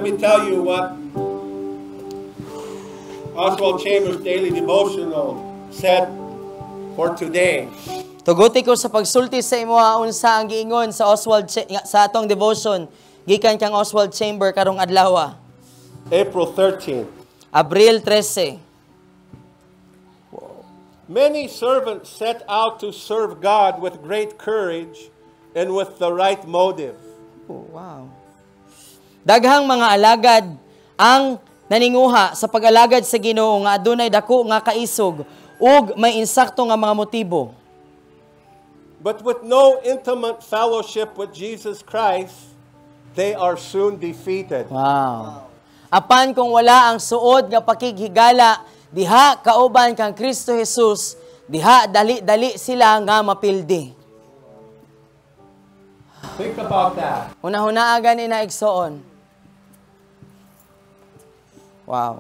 me tell you what Oswald Chambers Daily Devotional said for today. Tuguti ko sa pagsulti sa imo unsa ang giingon sa sa atong devotion gikan kang Oswald Chamber karong adlaw. April 13. Abril 13. Many servants set out to serve God with great courage and with the right motive. Oh, wow. Daghang mga alagad ang naninguha sa pag-alagad sa Ginoo nga adunay dako nga kaisog ug may insakto nga mga motibo. But with no intimate fellowship with Jesus Christ, they are soon defeated. Wow. Apan kung wala ang suod nga pakighigala diha kauban kang Kristo Jesus, diha dali-dali sila nga mapildi. Think about that. Una-hunaa gani na igsoon. Wow.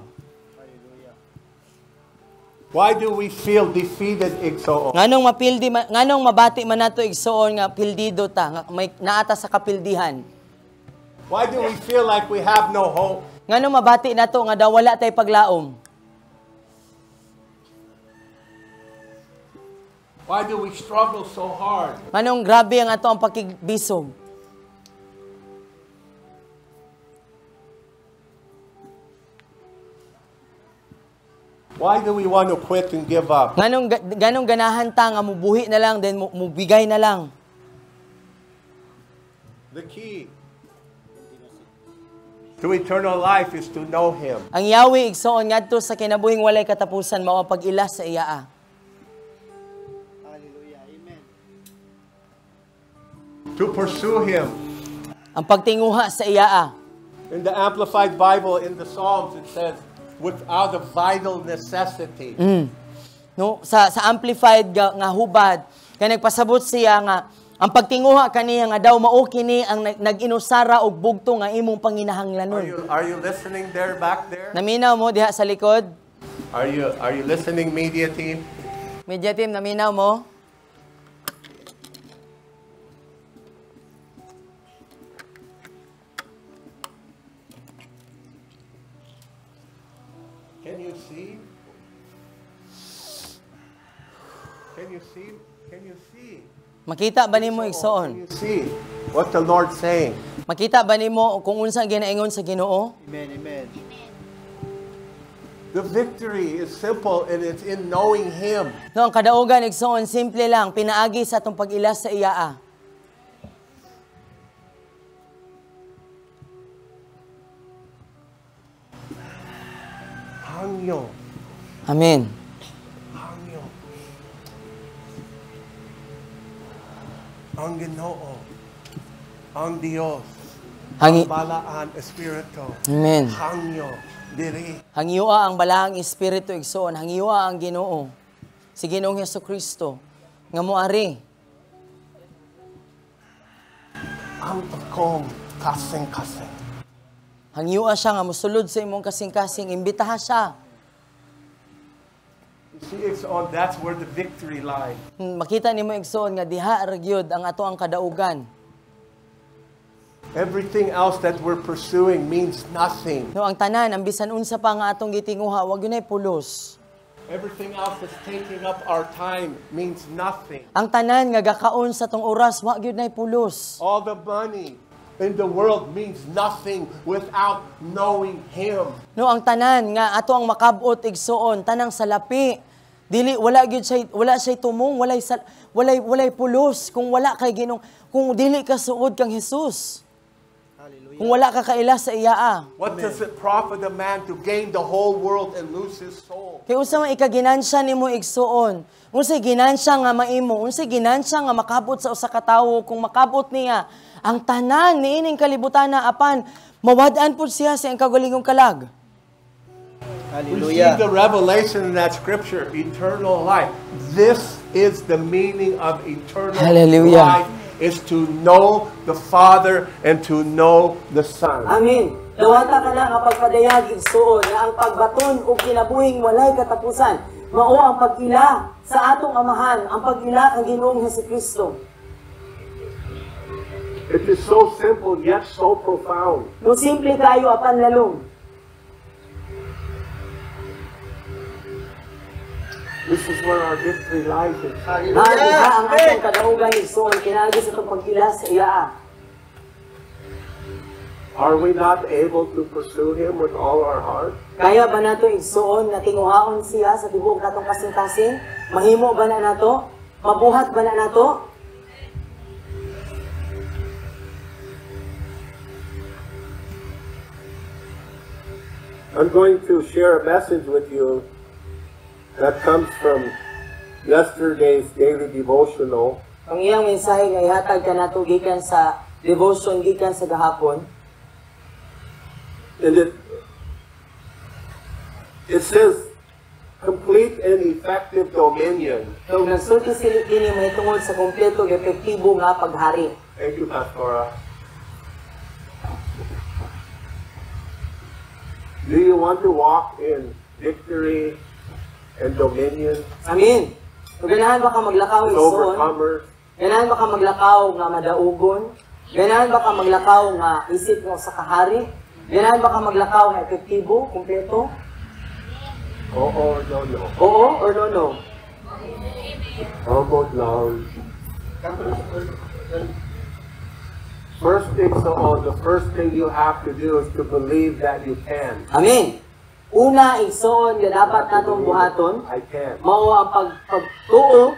Why do we feel defeated, igsoon? Nganong mabati man nato igsoon nga pildido ta, nga may naata sa kapildihan? Why do we feel like we have no hope? Nganong mabati nato nga daw wala tay paglaom? Why do we struggle so hard? Nganong grabe ang ato ang pakigbisog? Why do we want to quit and give up? Ganong ganahan ta nga mubuhi na lang, then mubigay na lang. The key to eternal life is to know Him. Ang Yahweh igsoon ngadto sa kinabuhing walay katapusan mao ang pag-ila sa iya. Hallelujah. Amen. To pursue Him. Ang pagtinguha sa iya. In the Amplified Bible, in the Psalms, it says, without a vital necessity. No, sa amplified nga hubad kay nagpasabot siya nga ang pagtinguha kaniya nga daw mao kini ang nag-inusara og bugto nga imong panginahanglanon. Are you listening there, back there? Naminaw mo diha sa likod? Are you listening, media team? Media team, naminaw mo? Can you see? Can you see? Can you see? Makita ba nimo Can igsoon? you see what the Lord's saying? Makita ba nimo kung unsa ginaingon sa Ginoo? Amen. Amen. The victory is simple and it's in knowing Him. No, ang kadaugan igsoon simple lang, pinaagi sa atong pag-ila sa iya. Hangyo. Amen. Hangyo. Ang Ginoo. Ang Dios. Hangi Balaan Espiritu. Amen. Hangyo. Diri. Hangiwa ang balahang espiritu igsoon, hangiwa ang Ginoo. Si Ginoong Hesukristo nga moari. Ang akong kasing-kasing. Hangiwa siya nga mosulod sa imong kasing-kasing, imbitaha siya. You see, it's on. That's where the victory lies. Makita nimo igsoon nga diha ra gyud ang ato ang kadaugan. Everything else that we're pursuing means nothing. No, ang tanan, ang bisan unsa pa nga atong gitinguha, wag yun ay pulos. Everything else that's taking up our time means nothing. Ang tanan nga gakaon sa tong oras, wag yun ay pulos. All the money in the world means nothing without knowing Him. No, ang tanan nga ato ang makabot igsoon, tanang salapi. Dili wala gyud siya tumong, walay pulos kung wala kay Ginoo, kung dili ka suod kang Hesus. Hallelujah. Kung wala ka kaila sa iya. What does it profit a man to gain the whole world and lose his soul? Kay unsa man ikaginansya nimo igsuon? Unsay ginansya nga maimo? Unsay ginansya nga makabot sa usa ka tawo kung makabot niya ang tanan niining kalibutan na apan mawad-an pud siya sa iyang kagalingong kalag? We see the revelation in that scripture, eternal life. This is the meaning of eternal Hallelujah. life, is to know the Father and to know the Son. Amen. Dawata ka na nga pagpadayag igsuon nga ang pagbaton ug kinabuhing walay katapusan mao ang pagila sa atong amahan, ang pagila kang Ginoong Hesukristo. It is so simple yet so profound. No simple kayo apan lalong. This is where our victory lies. Diha ang atong kadaugan igsoon kinaagi sa itong pagkilas sa iya. Are we not able to pursue Him with all our heart? Kaya ba nato igsoon na tinguhaon siya sa tibuok natong kasing-kasing? Mahimo ba na nato? Mabuhat ba na nato? I'm going to share a message with you that comes from yesterday's daily devotional. Ang iyang mensahe nga ihatag kanato gikan sa devotion gikan sa gahapon. And it says, complete and effective dominion. So, nagsulti sila kini mahitungod sa kompleto ug epektibo nga paghari. Thank you, Pastora. Do you want to walk in victory and dominion Amin. Kung ganahan ba ka maglakaw as igsoon? overcomers? Ganahan ba ka maglakaw nga madaugon? Ganahan ba ka maglakaw nga isip mo sa kahari? Ganahan ba ka maglakaw nga epektibo, kompleto? Oo or no, no? Oo or no, no? Humbled love. First thing, the first thing you have to do is to believe that you can. Amin. Una, igsoon nga dapat natong buhaton, I can. mao ang pagtuo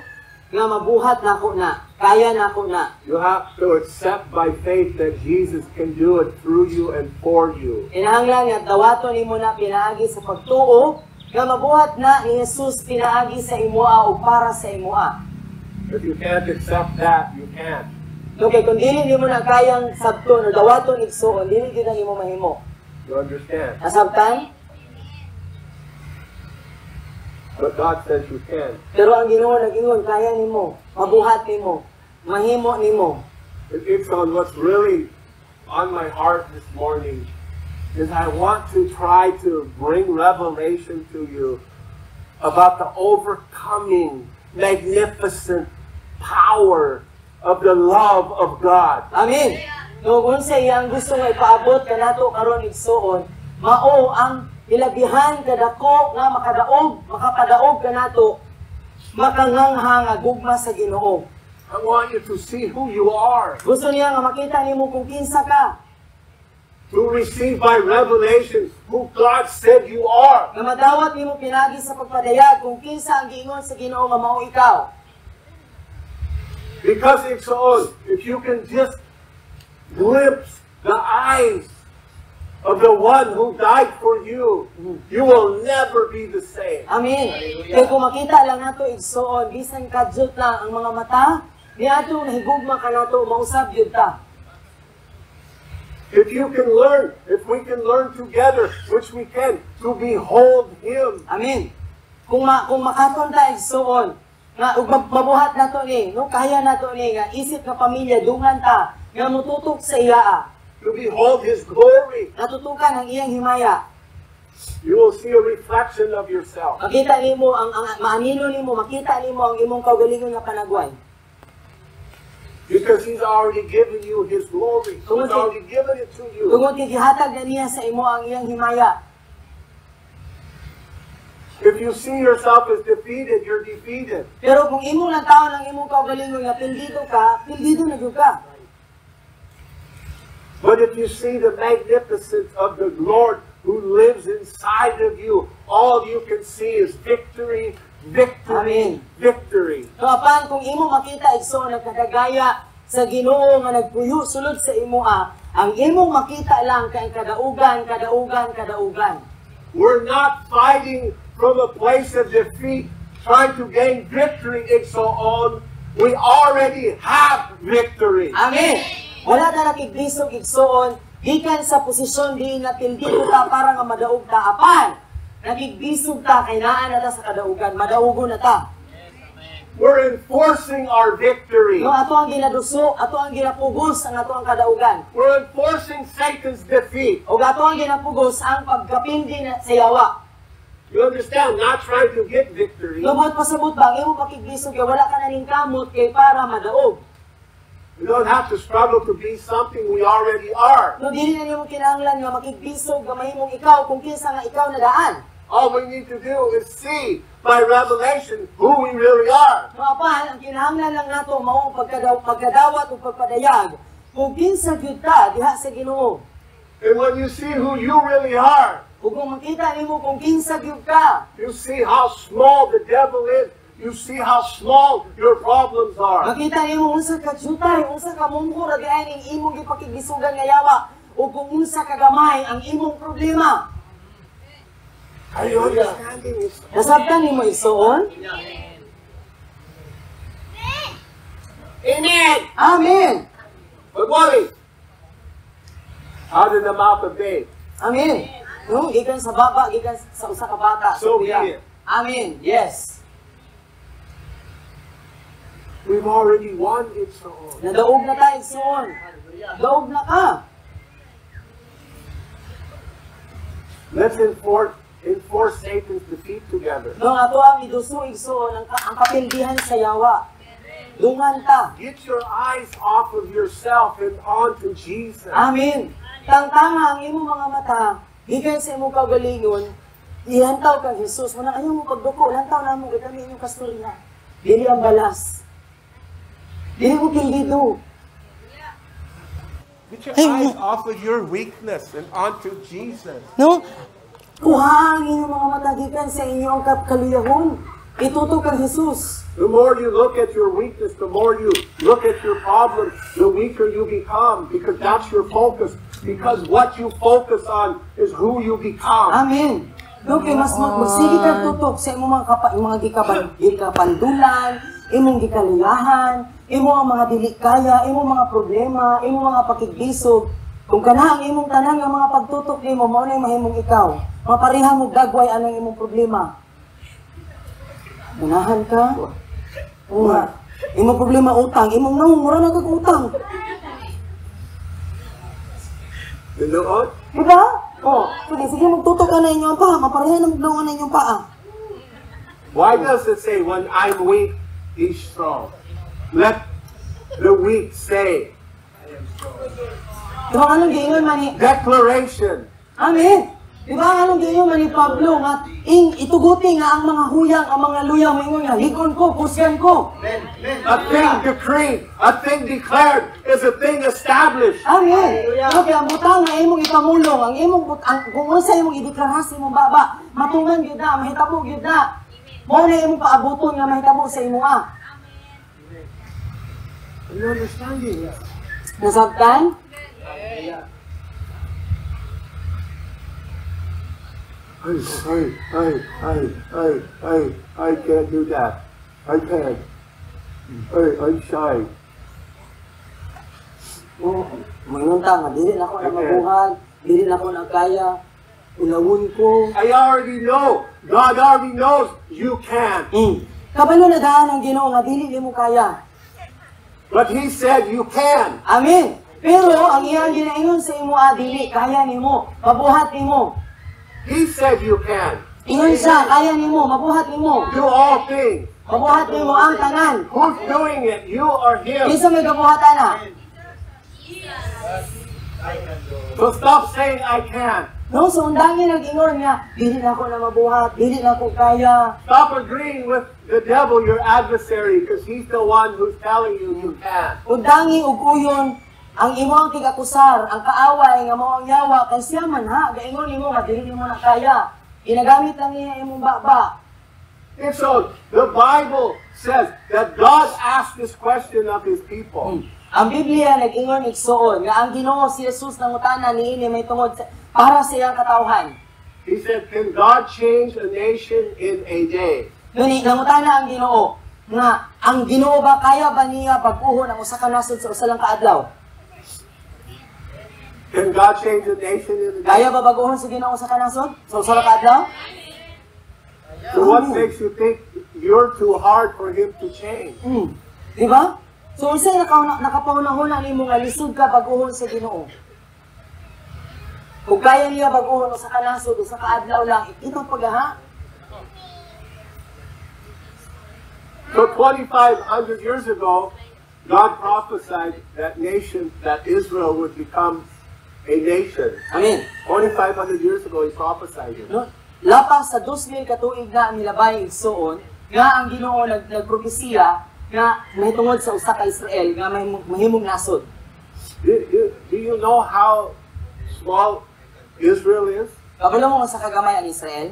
nga mabuhat nako na, kaya nako na. You have to accept by faith that Jesus can do it through you and for you. Kinahanglan nga dawaton nimo na pinaagi sa pagtuo nga mabuhat na ni Jesus pinaagi sa imoa o para sa imoa. If you can't accept that, you can't. Okay, kung dili nimo na kayang sabton o dawaton igsoon, dili gyud nimo mahimo. You understand? Nasabtan? But God says you can. Pero ang Ginoo nag-ingon kaya nimo, mabuhat nimo, mahimo nimo. It's on what's really on my heart this morning is I want to try to bring revelation to you about the overcoming, magnificent power of the love of God. Amin. No, kung sa iyang gusto nga ipaabot kanato karon igsoon, mao ang ilabihan kadako nga makapadaog kanato makangangha nga gugma sa Ginoo. I want you to see who you are, Gusto niya nga makita nimo kung kinsa ka, to receive by revelation who God said you are. nga madawat nimo pinagi sa pagpadayag kung kinsa ang giingon sa Ginoo nga mao ikaw. Because it's on, if you can just glimpse the eyes of the one who died for you, you will never be the same. Amin. Kaya kung makita lang nato igsoon, bisan kadyot lang ang mga mata, niadto nahigugma ka nato mausab gyud ta. If we can learn together, which we can, to behold Him. Amin. Kung makaton ta igsoon, nga ug mabuhat nato ni, no kaya nato ni nga isip nga pamilya dungan ta nga mututok sa iya. To behold His glory. Natutukan ang iyang himaya. You will see a reflection of yourself. Makita nimo ang maanino nimo, makita nimo ang imong kaugalingon nga panagway. Because He's already given you His glory. He's already given it to you. Tungod kay gihatag na niya sa imo ang iyang himaya. If you see yourself as defeated, you're defeated. Pero kung imo lang taon ang imong kaugalingon nga pildido na gyud ka. But if you see the magnificence of the Lord who lives inside of you, all you can see is victory, victory, Amen. victory. So apan kung imo makita igsoon nagkadagaya sa Ginoo nga nagpuyo sulod sa imo ang imong makita lang kay kadaugan. We're not fighting from a place of defeat, trying to gain victory and so on. We already have victory. Amen. Wala ta nakiglisog igsoon gikan sa posisyon di nga pildido ta para nga madaog ta apan nakiglisog ta kay naa na ta sa kadaugan, madaugon na ta. We're enforcing our victory. No, ato ang ginaduso, ato ang ginapugos ang ato ang kadaugan. We're enforcing Satan's defeat. O ato ang ginapugos ang pagkapindi na sa yawa. You understand? Not trying to get victory. Lubot pasabot bang imo pakiglisog kay wala ka na ning kamot kay para madaog. We don't have to struggle to be something we already are. No, dili na nimo kinahanglan nga makigbisog gamay mong ikaw kung kinsa nga ikaw na daan. All we need to do is see by revelation who we really are. Mga apan, ang kinahanglan lang nato mao ang pagkadawat ug pagpadayag kung kinsa gyud ta diha sa Ginoo. And when you see who you really are, Ug kung makita nimo kung kinsa gyud ka, you see how small the devil is. You see how small your problems are. makita nimo unsa ka jutay, unsa ka mungkor diay ning imong gipakigbisugan nga yawa ug kung unsa ka gamay ang imong problema. Are you understanding this? Nasabtan nimo isuon? Amen. Amen. But Wally, out of the mouth of babes. Amen. No, gikan sa baba, gikan sa usa ka bata. So be kuya. it. Amen. Yes. We've already won it so. Nadaog na tayo isuon. Daog na ka. Let's enforce Satan's defeat together. No, ato ang iduso igsuon ang kapildihan sa yawa. Dungan ta. Get your eyes off of yourself and onto Jesus. Amen. Tangtanga ang imong mga mata, gikan sa imong kaugalingon, ihantaw kang Jesus. Muna ayaw mo pagduko, lantaw na mo, itami inyong kasturya. Dili ang balas. Dili mo pildido. Get your Hey, eyes off of your weakness and onto Jesus. No? Kuha ang inyong mga mata, gikan sa inyong kaluyahon. Itutok kang Jesus. The more you look at your weakness, the more you look at your problem, the weaker you become because that's your focus. Because what you focus on is who you become. Amen. No, kay mas magsige ka tutok sa imong mga gikapandulan, imong gikaluyahan, imong mga dili kaya, imong mga problema, imong mga pakigbisog. Kung kana ang imong tanan nga mga pagtutok nimo mao na mahimong ikaw. Mapareha mo dagway anang imong problema. Unahan ka. Una. Imong problema utang, imong naong mura na kag utang. Tinuod? Diba? Oh, sige magtutok ka na inyong paa, mapareha na magdaungan na inyong paa. Why does it say, when I'm weak, he's strong? Let the weak say. Diba anong giingon man ni Declaration. Amen. Diba anong giingon man ni Pablo nga ituguti nga ang mga huyang, ang mga luyang maingon nga ligon ko, kusgan ko. A thing decreed, a thing declared is a thing established. Amen. Okay, ang butang nga imong ipamulong, ang imong kung unsa imong ideklara sa imong baba, matuman gyud na, mahitabo gyud na. Mao na imong paabuton nga mahitabo sa imo ah. Are you understanding? Nasabtan? I can't do that. I can't. I'm shy. Oh, mangunta nga dili na ako na mabuhat, dili na ako na kaya. Ulawon ko. I already know. God already knows you can. Kabalo na daan ang Ginoo nga dili nimo kaya. But He said you can. Amen. Pero ang iyang ginaingon sa imo dili kaya nimo, mabuhat nimo. He said you can. Ingon siya, kaya nimo, mabuhat nimo. Do all things. Mabuhat nimo ang tanan. Who's doing it? You or Him? Kinsa may kabuhatan na? So stop saying I can. No, so undangin ang ingon nga, dili na ako na mabuhat, dili na ako kaya. Stop agreeing with the devil, your adversary, because he's the one who's telling you you can. Undangi ug uyon ang imong tigakusar, ang kaaway nga mao ang yawa kay siya man ha, gaingon nimo nga dili nimo na kaya. Ginagamit lang niya imong baba. And so the Bible says that God asked this question of His people. Ang Biblia nag-ingon igsuon nga ang Ginoo si Jesus nangutana niini may tungod para sa iyang katawhan. He said, can God change a nation in a day? Gani nangutana ang Ginoo nga ang Ginoo ba kaya ba niya pag-uhon ang usa ka nasod sa usa lang ka adlaw? Can God change a nation in a day? Kaya ba bag-uhon sa Ginoo sa kanasod? Sa usa lang ka adlaw? So what makes you think you're too hard for Him to change? Di ba? So unsay nakapaunahon nimo nga lisod ka bag-uhon sa Ginoo? Kung kaya niya bag-uhon sa kanasod sa kaadlaw lang, itong paghaha. So 2,500 years ago, God prophesied that Israel would become a nation. Amen. 2,500 years ago, He prophesied it. No? Lapas sa 2,000 katuig na ang milabay igsoon, nga ang Ginoo nagpropesiya nga mahitungod sa usa ka Israel nga mahimong nasod. Do you know how small Israel is? Kabalo mo sa kagamay ang Israel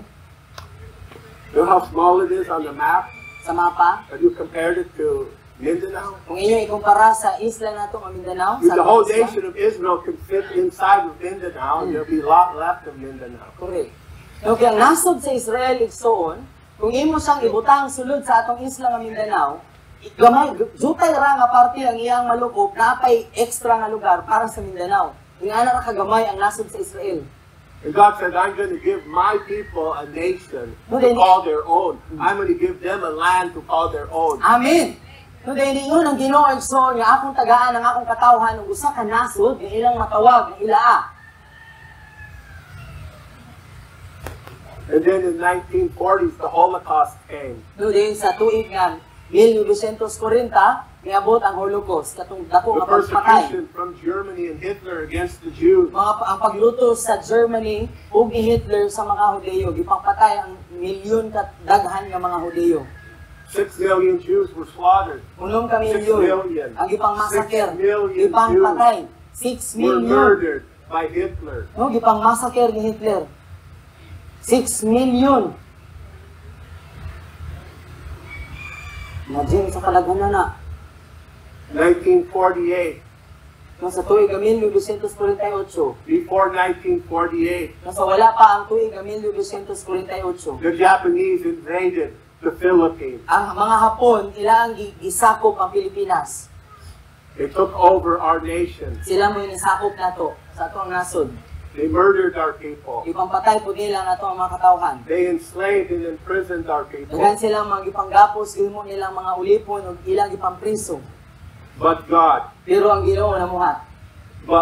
You know how small it is on the map? sa mapa. Have you compared it to Mindanao? Kung inyo ikumpara sa isla nato ang Mindanao, If sa the whole isla, nation of Israel could fit inside of Mindanao, there'll be a lot left of Mindanao. correct. Okay, ang nasod sa Israel igsoon, kung imo siyang ibutang sulod sa atong isla nga Mindanao, gamay jutay ra nga parte ang iyang malukop, napay extra nga lugar para sa Mindanao. Ingana ra kagamay ang nasod sa Israel. And God said, I'm going to give my people a nation No, to then- call their own. I'm going to give them a land to call their own. Amen. No dahil ingon ang Ginoo igsoon nga akong tagaan ang akong katawhan ug usa ka nasod nga ilang matawag nga ilaa. And then in 1940s, the Holocaust came. No din sa tuig nga 1940 niabot ang Holocaust katong dako The nga pagpatay. persecution from Germany and Hitler against the Jews. Ang pagluto sa Germany ug ni Hitler sa mga Hudiyo, gipapatay ang milyon ka daghan nga mga Hudiyo. 6 million Jews were slaughtered. 6 ka 6 milyon million. ang gipang massacre, 6 million gipang Jews patay. 6 were million. murdered by Hitler. No, gipang massacre ni Hitler. 6 million. Imagine sa kalagana na. 1948. No, sa tuig nga 1948. Before 1948, No, sa wala pa ang tuig nga 1948. the Japanese invaded the Philippines. Ang mga Hapon, ilang gisakop ang Pilipinas. They took over our nation. Sila mo yung isakop na to sa atong nasod. They murdered our people. Ipampatay po nila na to ang mga katawhan. They enslaved and imprisoned our people. Dagan silang mga gipanggapos, ilmo nilang mga ulipon o ilang ipampriso. But God, Pero ang Ginoo namuhat. we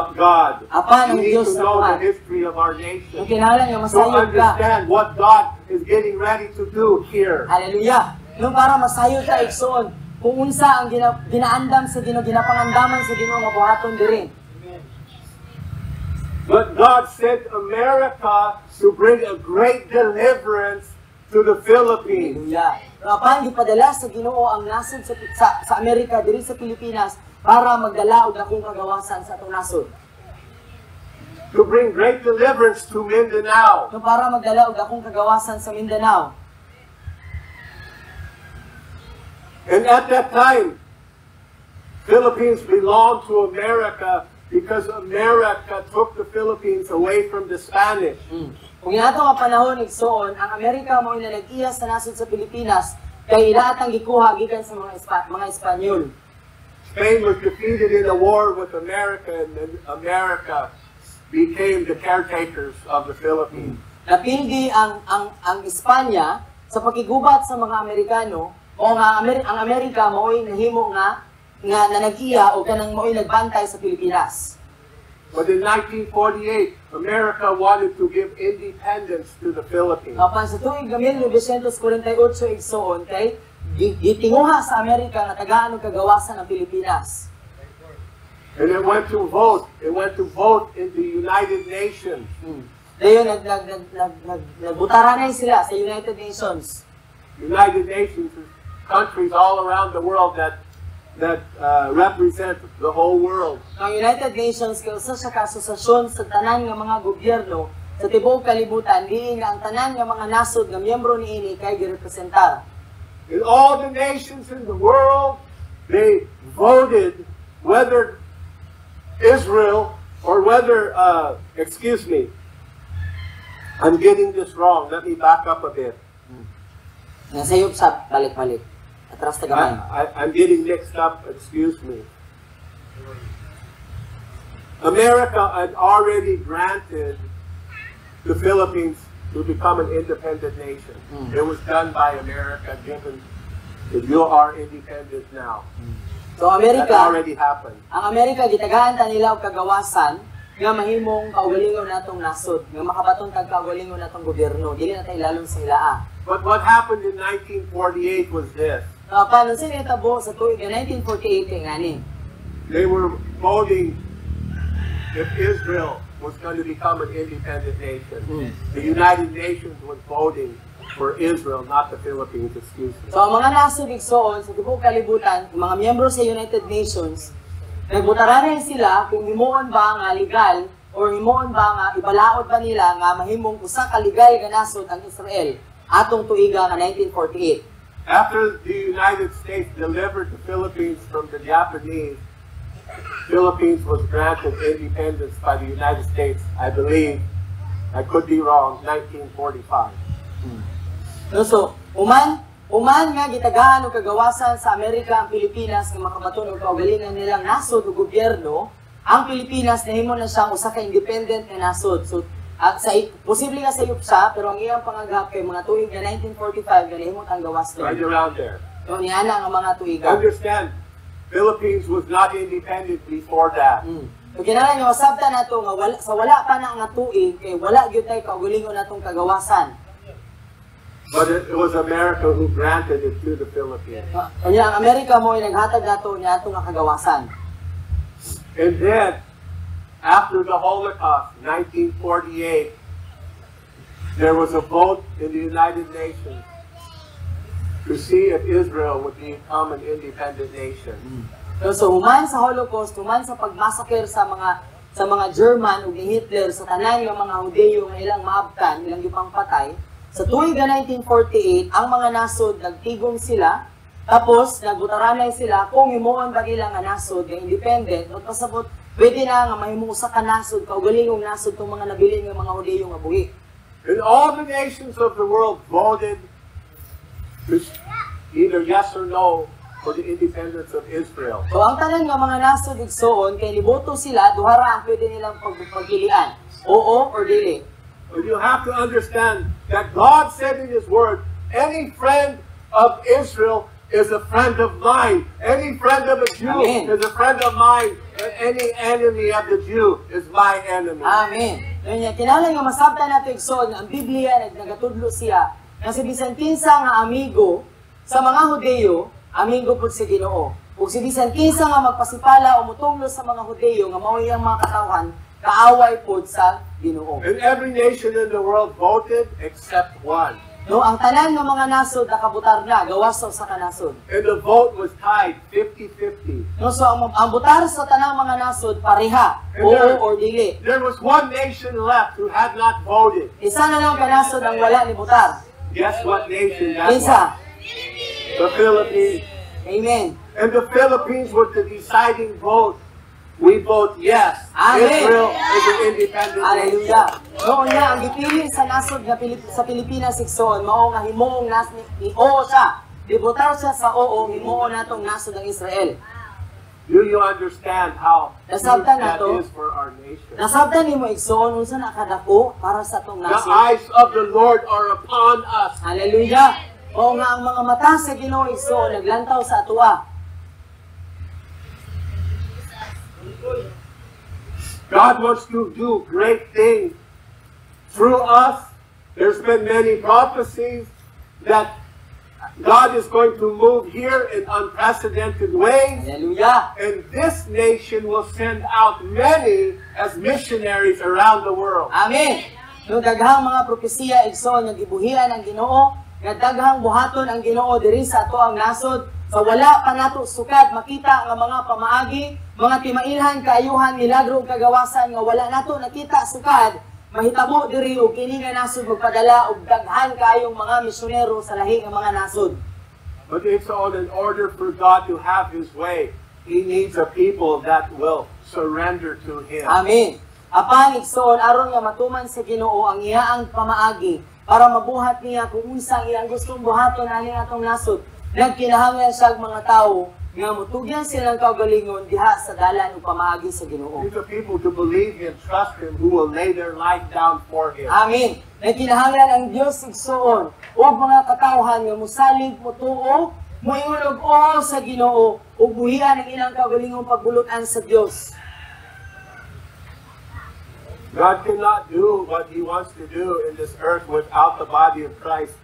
Apan ang need Diyos to know namuhat. the history of our Yung nation. kinahanglan nga To masayod ka. understand what God is getting ready to do here. Hallelujah. Nung para masayod ka igsoon, kung unsa ang ginaandam sa Ginoo, ginapangandaman sa Ginoo mabuhaton diri. But God sent America to bring a great deliverance to the Philippines. Hallelujah. Apan gipadala sa Ginoo ang nasod sa Amerika diri sa Pilipinas para magdala og dakong kagawasan sa atong nasod. To bring great deliverance to Mindanao. No, para magdala og dakong kagawasan sa Mindanao. And at that time, Philippines belonged to America because America took the Philippines away from the Spanish. Kung inato nga panahon igsoon, ang Amerika mao na nag-iya sa nasod sa Pilipinas kay ila atang gikuha gikan sa mga Espanyol. Spain was defeated in a war with America, and then America became the caretakers of the Philippines. Napildi ang Espanya sa pakigubat sa mga Amerikano o nga ang Amerika mao'y nahimo nga nag-iya o kanang mao'y nagbantay sa Pilipinas. But in 1948, America wanted to give independence to the Philippines. Apan sa tuig 1948 igsoon kay gitinguha sa Amerika nga tagaan og kagawasan ang Pilipinas. And it went to vote. It went to vote in the United Nations. Dayon nagbutaranay sila sa United Nations. United Nations is countries all around the world that represent the whole world. Ang United Nations kay usa sa kaasosasyon sa tanan nga mga gobyerno sa tibuok kalibutan diin nga ang tanan nga mga nasod nga miyembro niini kay girepresentar. In all the nations in the world, they voted whether Israel or whether, excuse me, I'm getting this wrong. Let me back up a bit. Nasayop sa balik-balik. Atras ta gamay. I'm getting mixed up, excuse me. America had already granted the Philippines to become an independent nation. It was done by America, given that you are independent now. So That Amerika, already happened. ang Amerika gitagaan ta nila og kagawasan nga mahimong kaugalingon natong nasod, nga makabaton kag kaugalingon natong gobyerno, dili na tay lalong sa ilaa. But what happened in 1948 was this. Paano sila itabo sa tuig nga 1948 kay ngani? They were voting if Israel was going to become an independent nation. The United Nations was voting for Israel, not the Philippines, excuse me. So ang mga nasod igsoon sa tibuok kalibutan, ang mga miyembro sa United Nations, nagbutaran sila kung himuon ba nga legal or himuon ba nga ibalaod ba nila nga mahimong usa ka legal nga nasod ang Israel atong tuiga nga 1948. After the United States delivered the Philippines from the Japanese, Philippines was granted independence by the United States, I believe, I could be wrong, 1945. So, uman nga gitagaan o kagawasan sa Amerika ang Pilipinas nga makabaton og kaugalingon nilang nasod o gobyerno, ang Pilipinas nahimo na siyang usa ka independent nga nasod. So, posible nga sa siya, pero ang iyang pangagap kay mga tuig nga 1945 nga nahimot ang gawas Right doon. around there. So, niana ang mga tuiga. Understand, Philippines was not independent before that. So, kinahanglan nga masabtan nato nga wala pa na nga tuig kay wala gyud tay kaugalingon natong kagawasan. But it was America who granted it to the Philippines. Kanya ang Amerika mo ay naghatag nato niya atong nga kagawasan. And then, after the Holocaust, 1948, there was a vote in the United Nations to see if Israel would become an independent nation. So human sa Holocaust, human sa pagmasakir sa mga German ug ni Hitler sa tanan nga mga Hudeyo nga ilang maabtan, ilang gipangpatay, sa tuig nga 1948, ang mga nasod nagtigong sila, tapos nagbutaranay sila kung himuon ba nila nga nasod nga independent, ug pasabot pwede na nga mahimong usa ka nasod, kaugalingong nasod tong mga nabilin nga mga Hudeyo nga buhi. And all the nations of the world voted either yes or no for the independence of Israel. So ang tanan nga mga nasod igsoon kay liboto sila duha ra ang pwede nilang pagpilian. Oo or dili. But you have to understand that God said in His Word, any friend of Israel is a friend of mine. Any friend of a Jew Amen. is a friend of mine. And any enemy of the Jew is my enemy. Amen. Kanya kinahanglan nga masabtan nato igsoon ang Biblia nagatudlo siya nga si bisan kinsa nga amigo sa mga Hudeyo, amigo pud si Ginoo. Ug si bisan kinsa nga magpasipala o mutunglo sa mga Hudeyo nga mao iyang mga katawhan, kaaway pud sa Ginoo. And every nation in the world voted except one. No, ang tanan nga mga nasod nakabutar na gawas sa usa ka nasod. And the vote was tied 50-50. No, so ang butar sa tanang mga nasod pareha, oo or dili. There was one nation left who had not voted. Isa na lang ka nasod ang wala ni butar. Guess what nation that was? Isa. The Philippines. Amen. And the Philippines was the deciding vote. We vote yes. Amen. Israel is an independent nation. Hallelujah. Noon nga, ang gipili sa nasod nga sa Pilipinas igsoon, mao nga himuong ni oo siya. Dibutar siya sa oo, himuon natong nasod ng Israel. Do you understand how Nasabtan that nato. is for our nation? Nasabtan nimo igsoon unsa nakadako para sa atong The nasod. eyes of the Lord are upon us. Hallelujah. Oo nga ang mga mata sa Ginoo igsoon naglantaw sa atoa. God wants to do great things through us. There's been many prophecies that God is going to move here in unprecedented ways. Hallelujah. And this nation will send out many as missionaries around the world. Amen. No daghang mga propesiya igsoon nga gibuhian ang Ginoo, nga daghang buhaton ang Ginoo diri sa ato ang nasod. Sa wala pa nato sukad makita nga mga pamaagi, mga timailhan kaayuhan milagro ug kagawasan nga wala nato nakita sukad, mahitabo diri og kini nga nasod magpadala og daghan kaayong mga misyonero sa lahi nga mga nasod. But it's all in order for God to have His way. He needs a people that will surrender to Him. Amen. Apan igsoon aron nga matuman sa Ginoo ang iyaang pamaagi para mabuhat niya kung unsang iyang gustong buhaton ani atong nasod. Nagkinahanglan siya mga tao nga mutugyan silang kaugalingon diha sa dalan ug pamaagi sa Ginoo. These are people to believe Him, trust Him, who will lay their life down for Him. Amen. Nagkinahanglan ang Dios igsoon ug mga katawhan nga musalig mutuo, moingon og sa Ginoo ug buhian ang ilang kaugalingong pagbulutan sa Dios. God cannot do what He wants to do in this earth without the body of Christ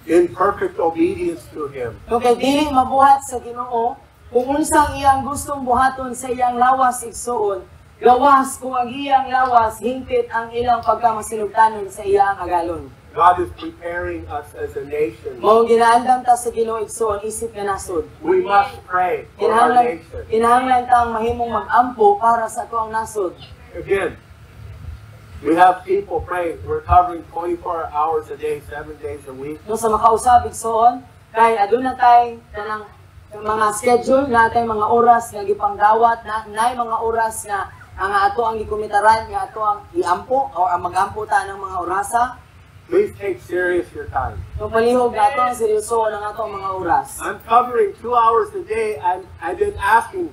in perfect obedience to Him. Kung kay dili mabuhat sa Ginoo, kung unsang iyang gustong buhaton sa iyang lawas igsuon, gawas kung ang iyang lawas hingpit ang ilang pagkamasinugtanon sa iyang agalon. God is preparing us as a nation. Mao ginaandam ta sa Ginoo igsuon isip nga nasod. We must pray for our nation. Kinahanglan tang mahimong mag-ampo para sa ato ang nasod. Again, we have people praying. We're covering 24 hours a day, 7 days a week. No sa makausab igsuon kay aduna tay kanang mga schedule natay mga oras nga gipanggawat na nay mga oras nga ang ato ang gikomitaran nga ato ang iampo o ang magampo ta ng mga orasa. Please take serious your time. Kung palihog na ito ang seryoso ng ato ang mga oras. I'm covering 2 hours a day, and I've been asking,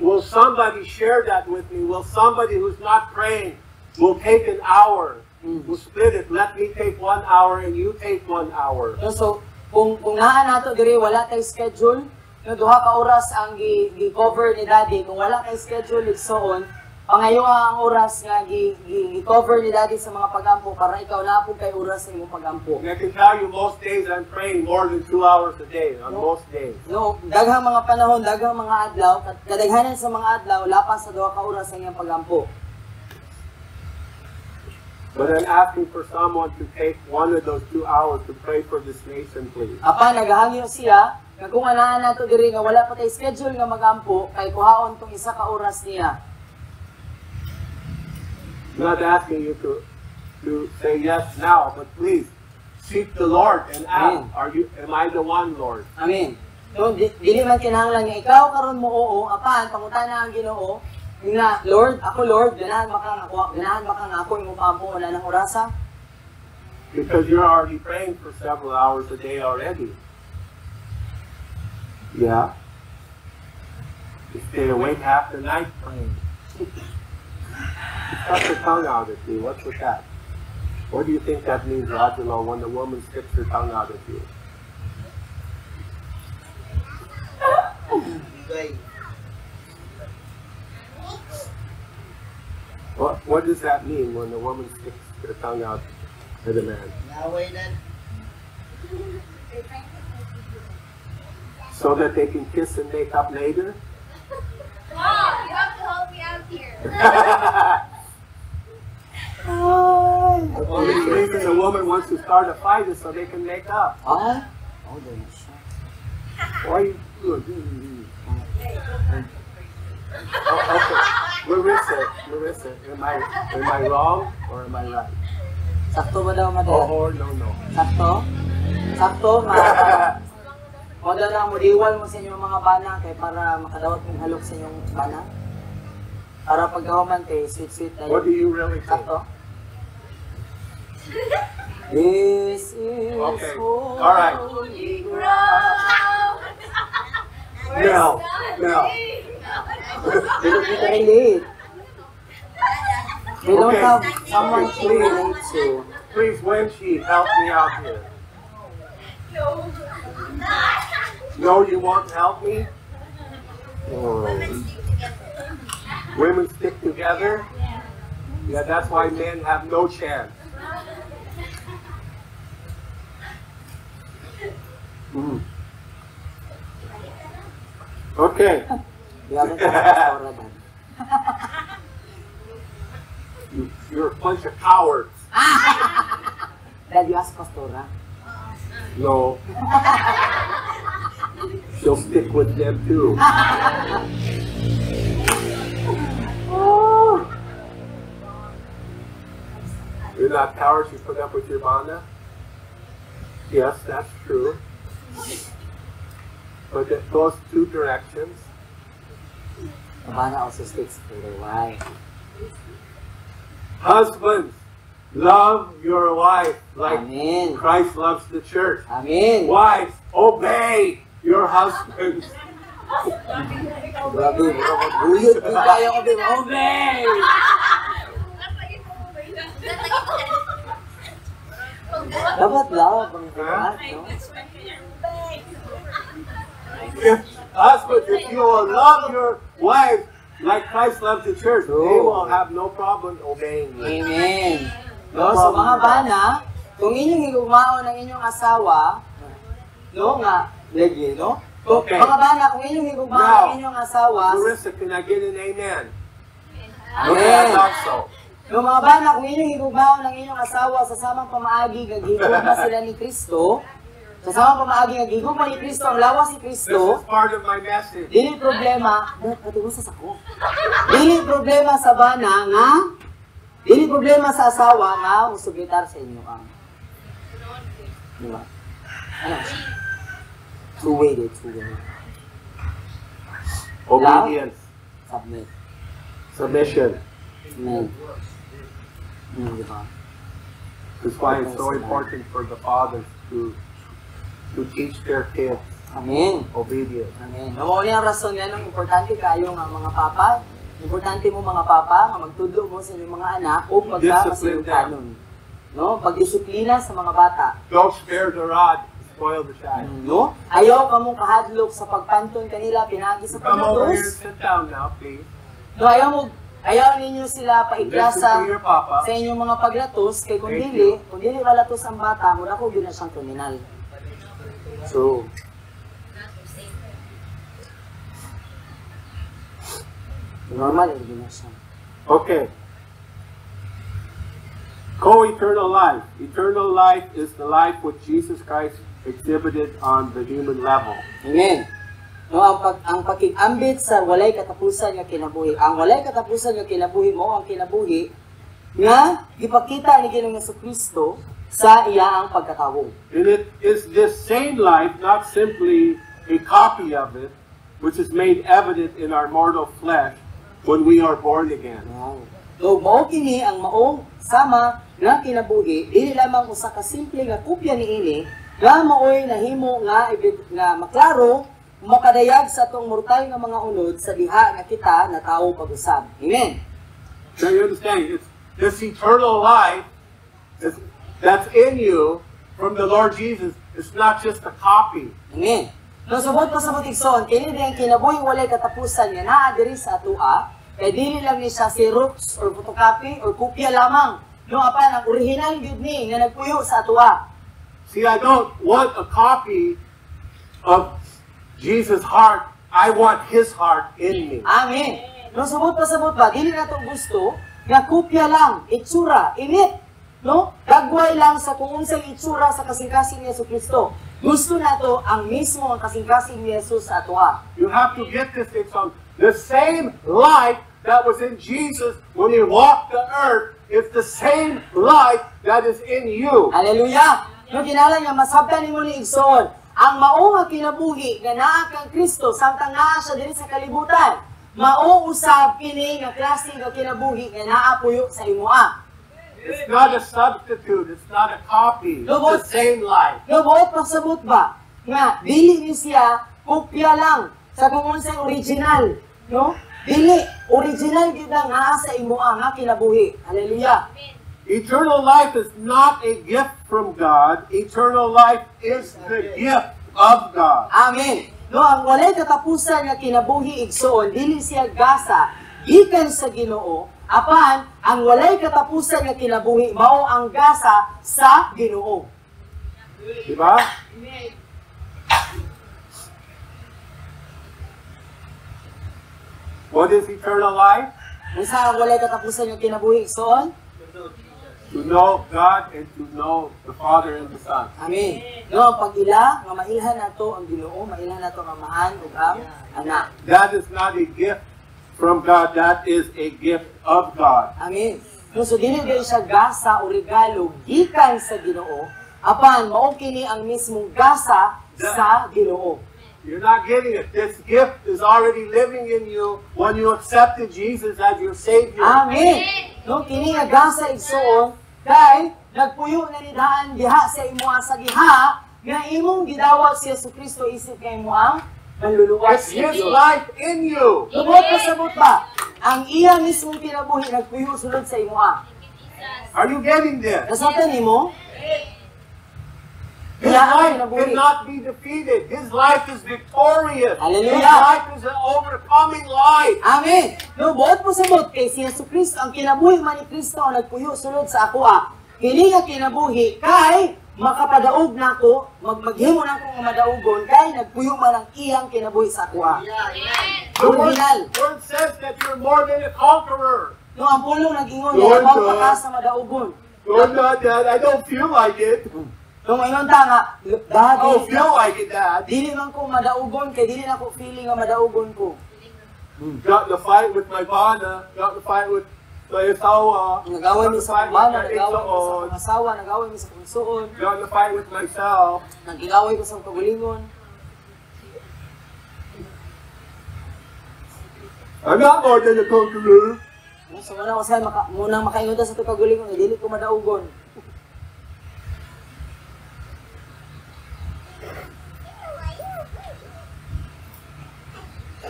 will somebody share that with me? Will somebody who's not praying, will take an hour? We'll split it. Let me take 1 hour and you take 1 hour. So, kung naa nato diri wala tay schedule, no duha ka oras ang gi-cover ni Daddy. Kung wala kay schedule igsoon, pangayo ang oras nga gi-cover ni Daddy sa mga pagampo para ikaw na po kay oras sa imong pagampo. And I can tell you, most days I'm praying more than 2 hours a day, on most days. No, daghang mga panahon, daghang mga adlaw, kadaghanan sa mga adlaw lapas sa duha ka oras sa iyang pagampo. But I'm asking for someone to take 1 of those 2 hours to pray for this nation, please. Apa nagahangyo siya nga kung anaan nato diri nga wala pa tay schedule nga magampo kay kuhaon tong isa ka oras niya. I'm not asking you to say yes now, but please seek the Lord and ask, am I the one, Lord? Amen. So, dili man kinahanglan nga ikaw karon mo oo, apan pangutana ang Ginoo nga Lord, ako Lord, ganahan baka nga ako imong paampo na ng orasa. Because you're already praying for several hours a day already. Yeah. You stay awake half the night praying. Cut your tongue out at you. What's with that? What do you think that means, Rajalo, when the woman sticks her tongue out at you? What does that mean when the woman sticks her tongue out at a man? So that they can kiss and make up later? Mom, you have to help me out here. The only reason a woman wants to start a fight is so they can make up. Ah? Oh, dali siya. Why are you doing okay. Marissa, am I wrong or am I right? Sakto ba daw, Mother? Oh, no. Sakto? Sakto, o daw lang mo diwal mo sa inyong mga bana kay para makadawat mong halok sa inyong bana. Para pagkahuman kay sweet na What do you really think? Sakto? This is Okay. All right. holy ground. No. They don't need to relate. They don't Okay. have someone to Please. relate to. Please, Wenchi, help me out here. No, you won't help me? Oh. Women stick together? Yeah, that's why men have no chance. Okay. You haven't got Pastora then. You're a bunch of cowards. Dad, you ask Pastora? No. She'll stick with them too. You're not cowards, you put up with your bana? Yes, that's true. But it goes 2 directions. Bana also sticks to their wife. Husbands, love your wife like Amen. Christ loves the church. Amen. Wives, obey your husbands. Grabe, buyot din tayo ko din. Obey! Dapat love ang lahat, no? Husbands, if you will love your wife like Christ loves the church, they will have no problem obeying you. Amen. No, so mga bana, kung inyong higugmaon ang inyong asawa, no, nga, lagi, no? Kung, Okay. mga bana, kung inyong higugmaon ang Now, inyong asawa, Marissa, can I get an amen? Amen. Okay, I thought so. no, mga bana, kung inyong higugmaon ang inyong asawa sa samang pamaagi, gagigugma sila ni Kristo, sa samang pamaagi, gagigugma ni Kristo, ang lawas si This Kristo, is part of my message. dili problema, patungos sa sako. Dili problema sa bana nga, dili problema sa asawa nga musugitar sa inyo ang. Di ba? Ano? Two-way. Obedience, Submit. submission. Amen. Di ba? That's why it's so important for the fathers to teach their kids Amen. obedience. Amen. Mao ni ang rason nga nung importante kayo nga mga papa. Importante mo mga papa nga magtudlo mo sa inyong mga anak o Discipline pagkakasilukanon. No? Pagdisiplina sa mga bata. Don't spare the rod, spoil the child. No? Ayaw ka mong kahadlok sa pagpanton kanila pinagi sa Come over here and paglatos. sit down now, please. No, ayaw ninyo sila Listen to paiklasa your papa. sa inyong mga paglatos kay kung Thank dili malatos ang bata, muna ko yun na siyang kriminal. So, normal, hindi na siya. Okay. Co-eternal life. Eternal life is the life which Jesus Christ exhibited on the human level. Amen. No, ang pagkikambit sa walay katapusan nga kinabuhi. Ang walay katapusan nga kinabuhi mo, ang kinabuhi nga gipakita ni Ginoong Jesucristo sa iyaang pagkatawo. And it is this same life, not simply a copy of it, which is made evident in our mortal flesh when we are born again. Wow. So, mao kini ang maong sama nga kinabuhi, dili lamang usa ka simple nga kopya niini nga maoy nahimo nga nga maklaro makadayag sa atong mortal nga mga unod sa diha nga kita na tawo pag-usab. Amen. So you understand, it's this eternal life that's in you from the Lord Jesus. It's not just a copy. Amen. No, subot pa sa butigson, kini din kinabuhi walay katapusan nga naa diri sa atua, kay dili lang ni siya Xerox or photocopy or kopya lamang. No, apan ang original gyud ni nga nagpuyo sa atua. See, I don't want a copy of Jesus' heart. I want His heart in me. Amen. No, subot ba, dili na to gusto nga kopya lang, itsura, init. No? Gagway lang sa kung unsang itsura sa kasing-kasing ni Jesucristo. Gusto na to ang mismo ang kasing-kasing ni Jesus sa atua. You have to get this thing on. The same life that was in Jesus when He walked the earth is the same life that is in you. Hallelujah! No, kinahanglan nga masabtan nimo ni igsoon, ang mao nga kinabuhi nga naa kang Kristo samtang naa siya diri sa kalibutan. Mao usab kini nga klase nga kinabuhi nga naa puyo sa imoa. It's not a substitute. It's not a copy. It's the same life. No, buot pasabot ba nga dili ni siya kopya lang sa kung unsang original, no? Dili original gyud ang naa sa imoa nga kinabuhi. Hallelujah! Eternal life is not a gift from God. Eternal life is the gift of God. Amen. No, ang walay katapusan nga kinabuhi igsoon, dili siya gasa gikan sa Ginoo, apan ang walay katapusan nga kinabuhi mao ang gasa sa Ginoo. Diba? What is eternal life? Unsa ang walay katapusan nga kinabuhi igsoon? To know God and to know the Father and the Son. Amen. No, ang pag-ila nga mailhan nato ang Ginoo, mailhan nato ang Amahan ug ang Anak. That is not a gift from God. That is a gift of God. Amen. No, so dili gyud siya gasa o regalo gikan sa Ginoo, apan mao kini ang mismong gasa sa Ginoo. You're not getting it. This gift is already living in you when you accepted Jesus as your Savior. Amen. No, kini nga gasa igsoon kay nagpuyo na ni daan diha sa imo sa diha nga imong gidawat si Jesucristo isip kay imo ang manluluwas It's His life in you. Lubot pasabot ba? Ang iya mismong kinabuhi nagpuyo sulod sa imo. Are you getting this? Nasabtan nimo? His life cannot be defeated. His life is victorious. Hallelujah. His life is an overcoming life. Amen. No, buot pasabot kay si Jesucristo ang kinabuhi man ni Kristo ang nagpuyo sulod sa ako. kini nga kinabuhi kay makapadaog nako, maghimo na ko nga madaugon kay nagpuyo man ang iyang kinabuhi sa kuha. Original. Word says that you're more than a conqueror. No, ang pulong nag-ingon Lord nga God. pa ka sa madaugon. Lord God, Dad, I don't feel like it. No, ingon ta nga, I don't Daddy, feel like it, Dad. dili man ko madaugon kay dili na ko feeling nga madaugon ko. Got in a fight with my bana, got in a fight with my asawa, Nagaway mi sa kumana, nagaway mi sa Igsoon, pangasawa, nagaway mi sa pangsuon, got in a fight with myself. nagigaway ko sa kagulingon. I'm not more than a conqueror. So muna ko sa munang makaingon ta sa to kagulingon, dili ko madaugon.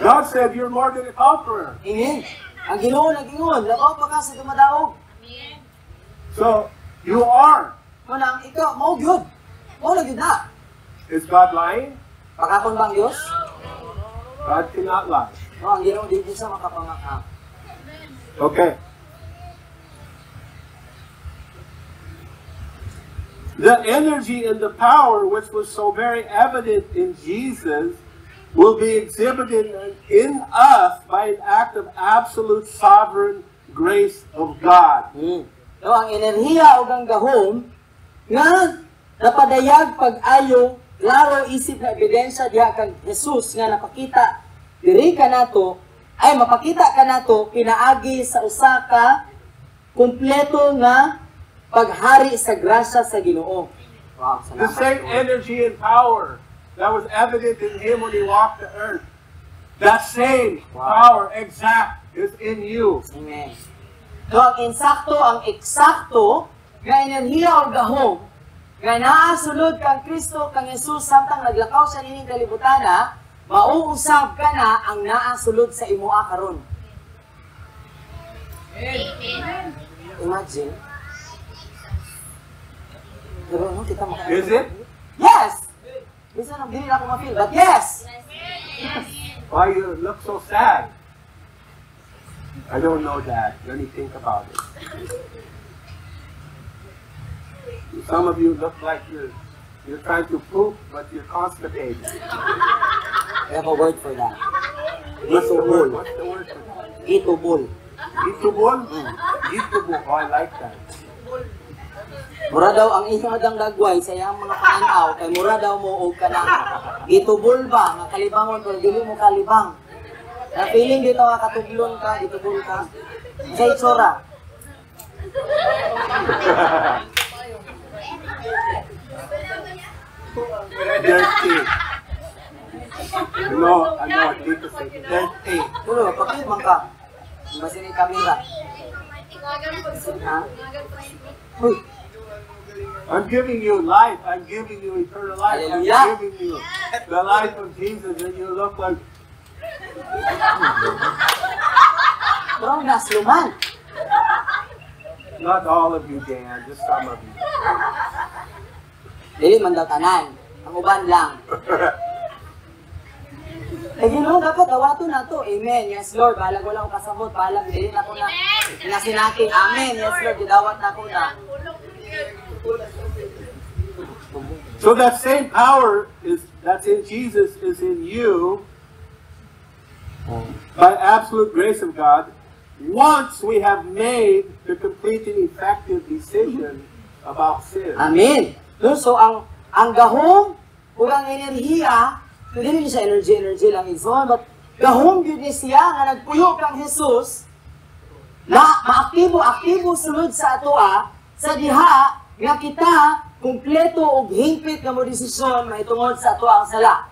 God said you're more than a conqueror. Amen. Ang Ginoo nag-ingon, lakaw pa ka sa dumadaog. So, you are. Manang ikaw mao gyud. Mao na gyud na. Is God lying? Pakakon bang Dios? God cannot lie. No, ang Ginoo dili sa makapangaka. Okay. The energy and the power which was so very evident in Jesus will be exhibited in us by an act of absolute sovereign grace of God. No, ang enerhiya o ang gahom nga napadayag pag-ayo klaro isip na ebidensya diha kang Jesus nga napakita diri ka nato ay mapakita ka nato pinaagi sa usa ka kumpleto nga paghari sa grasya sa Ginoo. Wow, The salamat. same energy and power that was evident in Him when He walked the earth, that same power exact is in you. Amen. So, ang eksakto nga enerhiya o gahom nga naasulod kang Kristo kang Jesus samtang naglakaw sa nining kalibutana, mauusab ka na ang naasulod sa imoa karon. Amen. Imagine. Pero ano kita maka- Is it? Yes! Bisa nang dili na ako ma-feel, but yes! Why you look so sad? I don't know, Dad. Let me think about it. Some of you look like you're trying to poop, but you're constipated. I have a word for that. What's the word? Itubol. What's the word for that? Itubol. Itubol? Itubol. Oh, I like that. Mura daw ang inyong adang dagway sa iyang mga pananaw kay mura daw mo og kana. Gitubol ba nga kalibangon pero dili mo kalibang. Na feeling dito nga katuglon ka, gitubol ka. Sa itsura. Dirty. No, I know what dito say. Dirty. Tulo, pakilibang ka. Basta ni kamera. Ha? Uy, I'm giving you life. I'm giving you eternal life. Hallelujah. I'm giving you the life of Jesus, and you look like parang nasluman. not all of you, Dan, just some of you. Dili man daw tanan. Ang uban lang. Eh, dapat dawato na to. Amen. Yes, Lord. Balag wala akong kasabot. Balag, dili na ko na. Nasinakin. Amen. Yes, Lord. Didawat na ko na. So that same power that's in Jesus is in you by absolute grace of God once we have made the complete and effective decision about sin. Amen. So, ang gahom o ang enerhiya, hindi siya energy lang izon, but gahom yun siya nga nagpuyo kang Jesus na maaktibo sunod sa atoa sa diha nga kita kumpleto og hingpit nga mo desisyon mahitungod sa atoa ang sala.